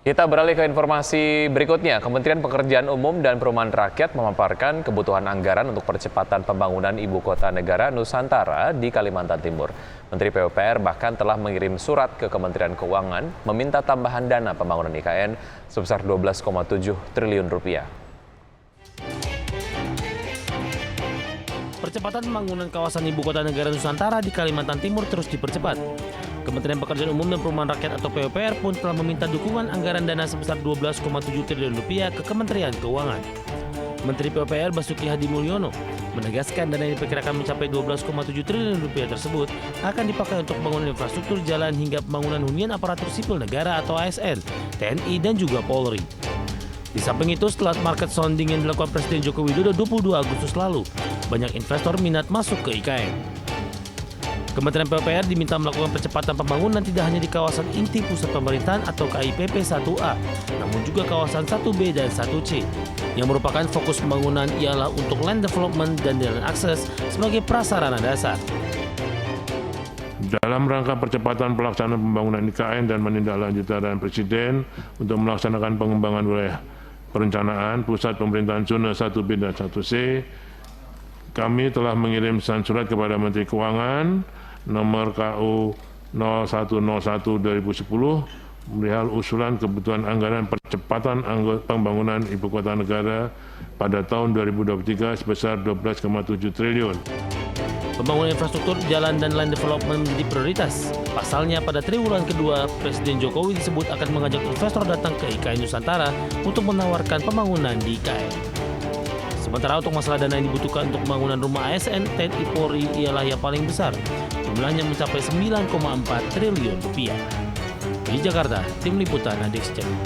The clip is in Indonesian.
Kita beralih ke informasi berikutnya. Kementerian Pekerjaan Umum dan Perumahan Rakyat memaparkan kebutuhan anggaran untuk percepatan pembangunan Ibu Kota Negara Nusantara di Kalimantan Timur. Menteri PUPR bahkan telah mengirim surat ke Kementerian Keuangan meminta tambahan dana pembangunan IKN sebesar 12,7 triliun rupiah. Percepatan pembangunan kawasan Ibu Kota Negara Nusantara di Kalimantan Timur terus dipercepat. Kementerian Pekerjaan Umum dan Perumahan Rakyat atau PUPR pun telah meminta dukungan anggaran dana sebesar 12,7 triliun rupiah ke Kementerian Keuangan. Menteri PUPR Basuki Hadi Mulyono menegaskan dana yang diperkirakan mencapai 12,7 triliun rupiah tersebut akan dipakai untuk pembangunan infrastruktur jalan hingga pembangunan hunian aparatur sipil negara atau ASN, TNI dan juga Polri. Di samping itu, setelah market sounding yang dilakukan Presiden Joko Widodo 22 Agustus lalu, banyak investor minat masuk ke IKN. Kementerian PUPR diminta melakukan percepatan pembangunan tidak hanya di kawasan inti pusat pemerintahan atau KIPP 1A, namun juga kawasan 1B dan 1C. Yang merupakan fokus pembangunan ialah untuk land development dan jalan akses sebagai prasarana dasar. Dalam rangka percepatan pelaksanaan pembangunan IKN dan menindaklanjuti arahan Presiden untuk melaksanakan pengembangan wilayah perencanaan pusat pemerintahan zona 1B dan 1C, kami telah mengirim surat kepada Menteri Keuangan nomor KU 0101/2010 perihal usulan kebutuhan anggaran percepatan pembangunan Ibu Kota Negara pada tahun 2023 sebesar 12,7 triliun. Pembangunan infrastruktur jalan dan land development menjadi prioritas. Pasalnya pada triwulan kedua, Presiden Jokowi disebut akan mengajak investor datang ke IKN Nusantara untuk menawarkan pembangunan di IKN. Sementara untuk masalah dana yang dibutuhkan untuk pembangunan rumah ASN, TNI Polri ialah yang paling besar. Jumlahnya mencapai 9,4 triliun rupiah. Di Jakarta, Tim Liputan Adix Channel.